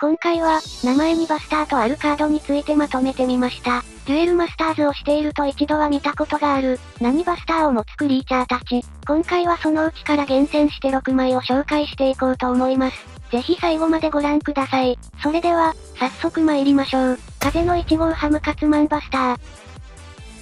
今回は、名前にバスターとあるカードについてまとめてみました。デュエルマスターズをしていると一度は見たことがある、何バスターを持つクリーチャーたち。今回はそのうちから厳選して6枚を紹介していこうと思います。ぜひ最後までご覧ください。それでは、早速参りましょう。風の1号ハムカツマンバスター。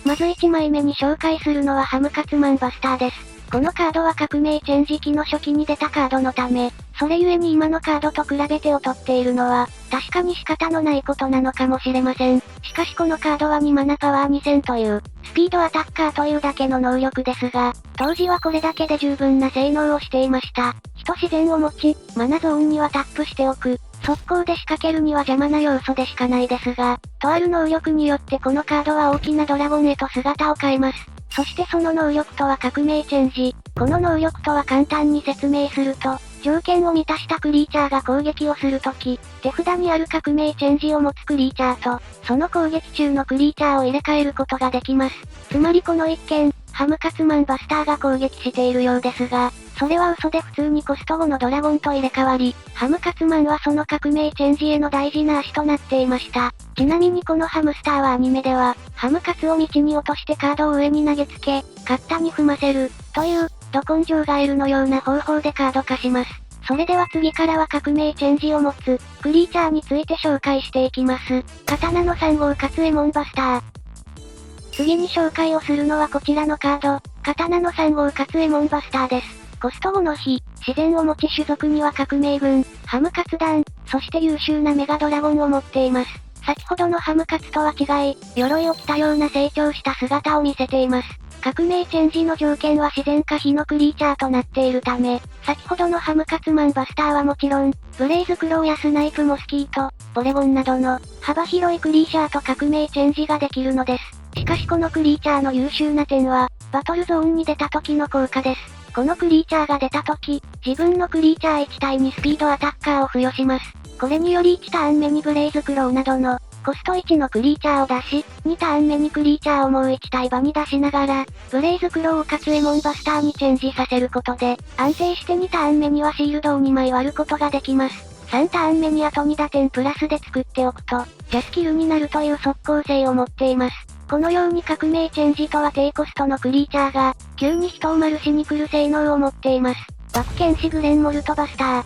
まず1枚目に紹介するのはハムカツマンバスターです。このカードは革命チェンジ期の初期に出たカードのため、それゆえに今のカードと比べて劣っているのは、確かに仕方のないことなのかもしれません。しかしこのカードは2マナパワー2000という、スピードアタッカーというだけの能力ですが、当時はこれだけで十分な性能をしていました。人自然を持ち、マナゾーンにはタップしておく。速攻で仕掛けるには邪魔な要素でしかないですが、とある能力によってこのカードは大きなドラゴンへと姿を変えます。そしてその能力とは革命チェンジ。この能力とは簡単に説明すると、条件を満たしたクリーチャーが攻撃をするとき、手札にある革命チェンジを持つクリーチャーと、その攻撃中のクリーチャーを入れ替えることができます。つまりこの一件、ハムカツマンバスターが攻撃しているようですが、それは嘘で普通にコスト後のドラゴンと入れ替わり、ハムカツマンはその革命チェンジへの大事な足となっていました。ちなみにこのハムスターはアニメでは、ハムカツを道に落としてカードを上に投げつけ、カッタに踏ませる、という、ど根性ガエルのような方法でカード化します。それでは次からは革命チェンジを持つ、クリーチャーについて紹介していきます。刀の3号カツエモンバスター。次に紹介をするのはこちらのカード、刀の3号カツエモンバスターです。コスト後の日、自然を持ち種族には革命軍、ハムカツ団、そして優秀なメガドラゴンを持っています。先ほどのハムカツとは違い、鎧を着たような成長した姿を見せています。革命チェンジの条件は自然か火のクリーチャーとなっているため、先ほどのハムカツマンバスターはもちろん、ブレイズクローやスナイプモスキート、ポレゴンなどの幅広いクリーチャーと革命チェンジができるのです。しかしこのクリーチャーの優秀な点は、バトルゾーンに出た時の効果です。このクリーチャーが出た時、自分のクリーチャー1体にスピードアタッカーを付与します。これにより1ターン目にブレイズクローなどの、コスト1のクリーチャーを出し、2ターン目にクリーチャーをもう1体場に出しながら、ブレイズクローをカツエモンバスターにチェンジさせることで、安定して2ターン目にはシールドを2枚割ることができます。3ターン目にあと2打点プラスで作っておくと、ジャスキルになるという速攻性を持っています。このように革命チェンジとは低コストのクリーチャーが、急に人を丸しに来る性能を持っています。爆剣士グレンモルトバスター。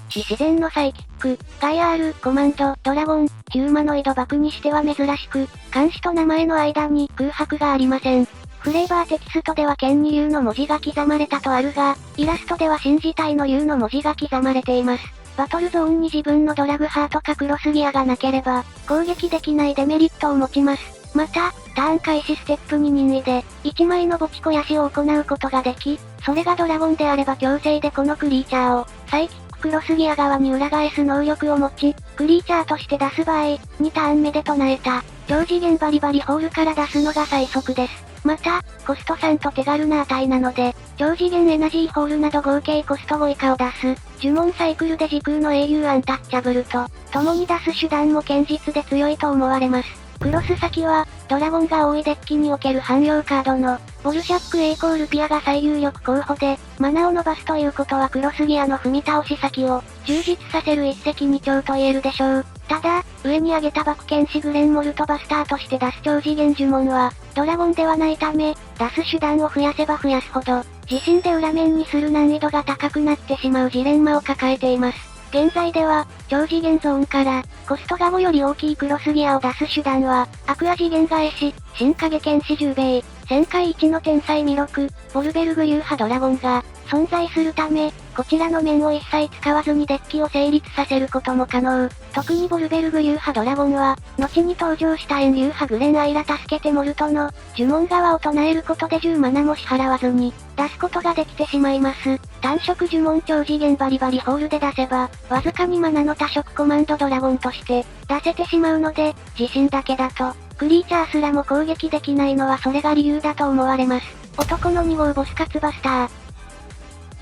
非自然のサイキック、ガイアール、コマンド、ドラゴン、ヒューマノイドバクにしては珍しく、漢詞と名前の間に空白がありません。フレーバーテキストでは剣に竜の文字が刻まれたとあるが、イラストでは新字体の竜の文字が刻まれています。バトルゾーンに自分のドラグハートかクロスギアがなければ、攻撃できないデメリットを持ちます。また、ターン開始ステップに任意で、1枚の墓地肥やしを行うことができ、それがドラゴンであれば強制でこのクリーチャーを、サイキッククロスギア側に裏返す能力を持ち、クリーチャーとして出す場合、2ターン目で唱えた、超次元バリバリホールから出すのが最速です。また、コスト3と手軽な値なので、超次元エナジーホールなど合計コスト5以下を出す、呪文サイクルで時空の英雄アンタッチャブルと、共に出す手段も堅実で強いと思われます。クロス先は、ドラゴンが多いデッキにおける汎用カードの、ボルシャック A= ピアが最有力候補で、マナを伸ばすということはクロスギアの踏み倒し先を、充実させる一石二鳥と言えるでしょう。ただ、上に挙げた爆剣士グレンモルトバスターとして出す超次元呪文は、ドラゴンではないため、出す手段を増やせば増やすほど、自身で裏面にする難易度が高くなってしまうジレンマを抱えています。現在では、超次元ゾーンから、コストが5より大きいクロスギアを出す手段は、アクア次元返し、新影剣士10兵衛、旋回1の天才弥勒、ボルベルグ流派ドラゴンが、存在するため、こちらの面を一切使わずにデッキを成立させることも可能。特にボルベルグ流派ドラゴンは、後に登場した炎流派グレンアイラ助けてモルトの、呪文側を唱えることで10マナも支払わずに、出すことができてしまいます。単色呪文超次元バリバリホールで出せば、わずかにマナの多色コマンドドラゴンとして、出せてしまうので、自身だけだと、クリーチャーすらも攻撃できないのはそれが理由だと思われます。男の2号ボスカツバスター。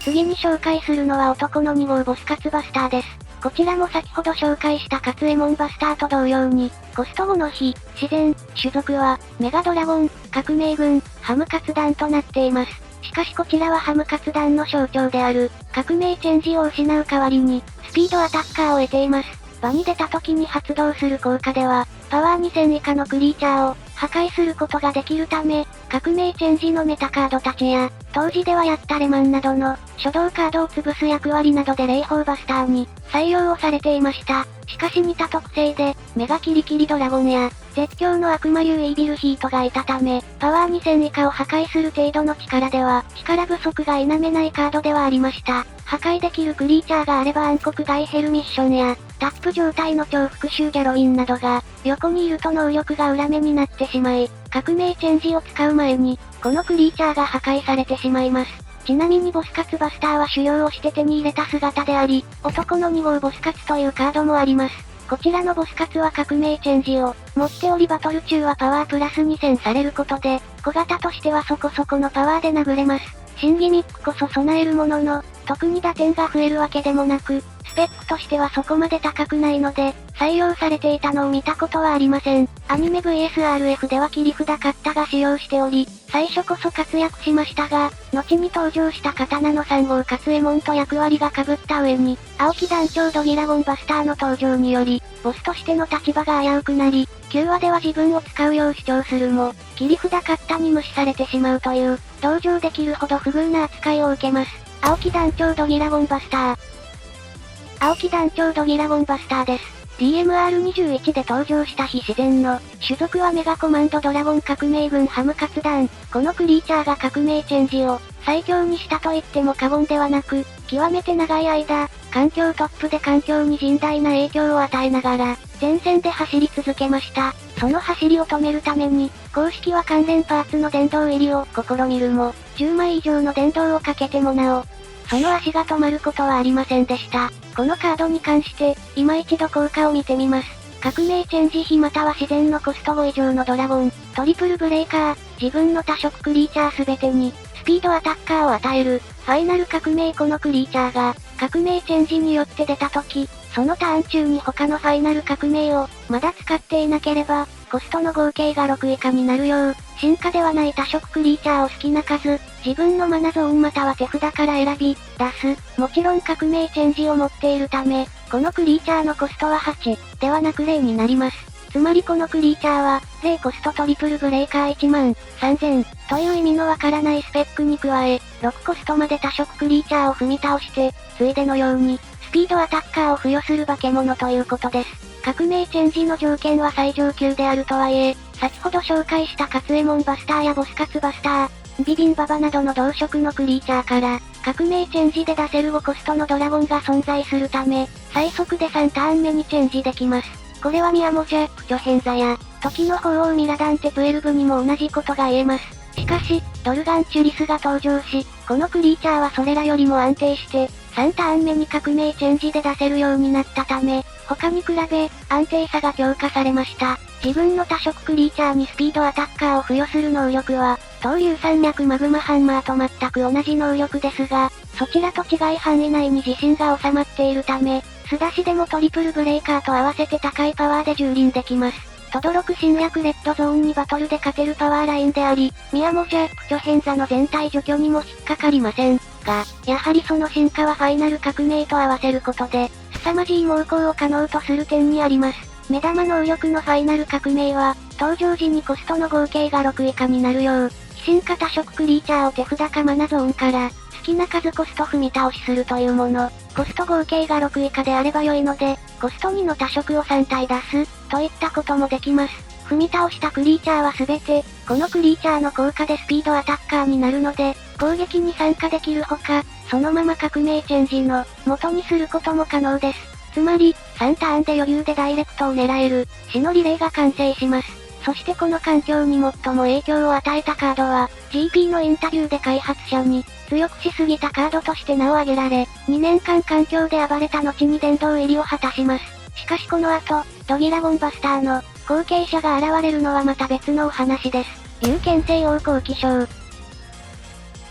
次に紹介するのは男の2号ボスカツバスターです。こちらも先ほど紹介したカツエモンバスターと同様に、コスト後の日、自然、種族は、メガドラゴン、革命軍、ハムカツ団となっています。しかしこちらはハムカツ団の象徴である、革命チェンジを失う代わりに、スピードアタッカーを得ています。場に出た時に発動する効果では、パワー2000以下のクリーチャーを破壊することができるため、革命チェンジのメタカードたちや、当時ではやったレマンなどの初動カードを潰す役割などで霊峰バスターに採用をされていました。しかし似た特性で、メガキリキリドラゴンや、絶叫の悪魔竜イービルヒートがいたため、パワー2000以下を破壊する程度の力では、力不足が否めないカードではありました。破壊できるクリーチャーがあれば暗黒外ヘルミッションや、タップ状態の超復讐ギャロウィンなどが、横にいると能力が裏目になってしまい、革命チェンジを使う前に、このクリーチャーが破壊されてしまいます。ちなみにボスカツバスターは修行をして手に入れた姿であり、男の2号ボスカツというカードもあります。こちらのボスカツは革命チェンジを持っておりバトル中はパワープラス2000されることで、小型としてはそこそこのパワーで殴れます。新ギミックこそ備えるものの、特に打点が増えるわけでもなく、スペックとしてはそこまで高くないので、採用されていたのを見たことはありません。アニメ VSRF では切り札カッタが使用しており、最初こそ活躍しましたが、後に登場した刀の3号カツエモンと役割が被った上に、青木団長ドギラゴンバスターの登場により、ボスとしての立場が危うくなり、9話では自分を使うよう主張するも、切り札カッタに無視されてしまうという、同情できるほど不遇な扱いを受けます。青木団長ドギラゴンバスター。青木団長ドギラゴンバスターです。DMR21 で登場した非自然の、種族はメガコマンドドラゴン革命軍ハムカツ団。このクリーチャーが革命チェンジを最強にしたと言っても過言ではなく、極めて長い間、環境トップで環境に甚大な影響を与えながら、前線で走り続けました。その走りを止めるために、公式は関連パーツの殿堂入りを試みるも、10枚以上の殿堂をかけてもなお、その足が止まることはありませんでした。このカードに関して、今一度効果を見てみます。革命チェンジ比または自然のコスト5以上のドラゴン、トリプルブレイカー、自分の多色クリーチャーすべてに、スピードアタッカーを与える、ファイナル革命このクリーチャーが、革命チェンジによって出た時、そのターン中に他のファイナル革命を、まだ使っていなければ、コストの合計が6以下になるよう、進化ではない多色クリーチャーを好きな数、自分のマナゾーンまたは手札から選び、出す。もちろん革命チェンジを持っているため、このクリーチャーのコストは8、ではなく0になります。つまりこのクリーチャーは、0コストトリプルブレイカー1万3000という意味のわからないスペックに加え、6コストまで多色クリーチャーを踏み倒して、ついでのように、スピードアタッカーを付与する化け物ということです。革命チェンジの条件は最上級であるとはいえ、先ほど紹介したカツエモンバスターやボスカツバスター、ビビンババなどの同色のクリーチャーから、革命チェンジで出せる5コストのドラゴンが存在するため、最速で3ターン目にチェンジできます。これはミヤモジャ、プチョヘンザや、時の鳳凰ミラダンテプエルブにも同じことが言えます。しかし、ドルガンチュリスが登場し、このクリーチャーはそれらよりも安定して、3ターン目に革命チェンジで出せるようになったため、他に比べ、安定さが強化されました。自分の多色クリーチャーにスピードアタッカーを付与する能力は、東流山脈マグマハンマーと全く同じ能力ですが、そちらと違い範囲内に自信が収まっているため、素出しでもトリプルブレイカーと合わせて高いパワーで蹂躙できます。轟侵略レッドゾーンにバトルで勝てるパワーラインであり、ミヤモジャ、プチョヘンザの全体除去にも引っかかりません。が、やはりその進化はファイナル革命と合わせることで、凄まじい猛攻を可能とする点にあります。目玉能力のファイナル革命は、登場時にコストの合計が6以下になるよう、非進化多色クリーチャーを手札かマナゾーンから、好きな数コスト踏み倒しするというもの。コスト合計が6以下であれば良いので、コスト2の多色を3体出す、といったこともできます。踏み倒したクリーチャーはすべて、このクリーチャーの効果でスピードアタッカーになるので、攻撃に参加できるほか、そのまま革命チェンジの元にすることも可能です。つまり、3ターンで余裕でダイレクトを狙える、死のリレーが完成します。そしてこの環境に最も影響を与えたカードは、GP のインタビューで開発者に、強くしすぎたカードとして名を挙げられ、2年間環境で暴れた後に殿堂入りを果たします。しかしこの後、ドギラゴンバスターの後継者が現れるのはまた別のお話です。龍剣聖王後期章。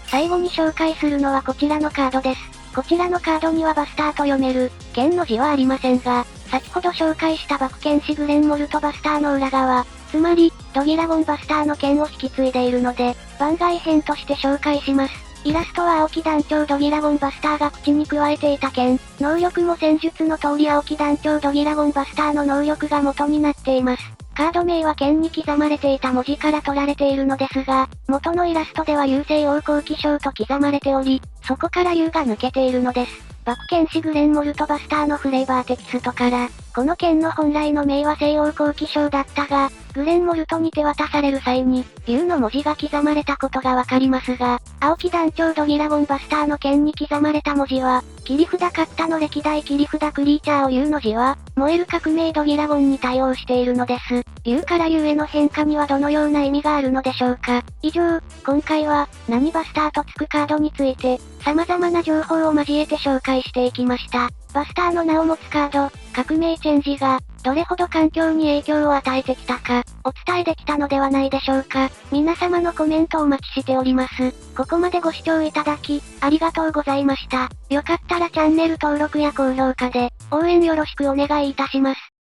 最後に紹介するのはこちらのカードです。こちらのカードにはバスターと読める、剣の字はありませんが、先ほど紹介した爆剣士グレンモルトバスターの裏側、つまり、ドギラゴンバスターの剣を引き継いでいるので、番外編として紹介します。イラストは青木団長ドギラゴンバスターが口に加えていた剣。能力も戦術の通り青木団長ドギラゴンバスターの能力が元になっています。カード名は剣に刻まれていた文字から取られているのですが、元のイラストでは優勢王後気象と刻まれており、そこから竜が抜けているのです。爆剣士グレンモルトバスターのフレーバーテキストから、この剣の本来の名は西王後気象だったが、グレンモルトに手渡される際に、竜の文字が刻まれたことがわかりますが、青木団長ドギラゴンバスターの剣に刻まれた文字は、切り札カッタの歴代切り札クリーチャーを竜の字は、燃える革命ドギラゴンに対応しているのです。竜から竜への変化にはどのような意味があるのでしょうか。以上、今回は、何バスターとつくカードについて、様々な情報を交えて紹介していきました。バスターの名を持つカード、革命チェンジが、どれほど環境に影響を与えてきたか、お伝えできたのではないでしょうか。皆様のコメントお待ちしております。ここまでご視聴いただき、ありがとうございました。よかったらチャンネル登録や高評価で、応援よろしくお願いいたします。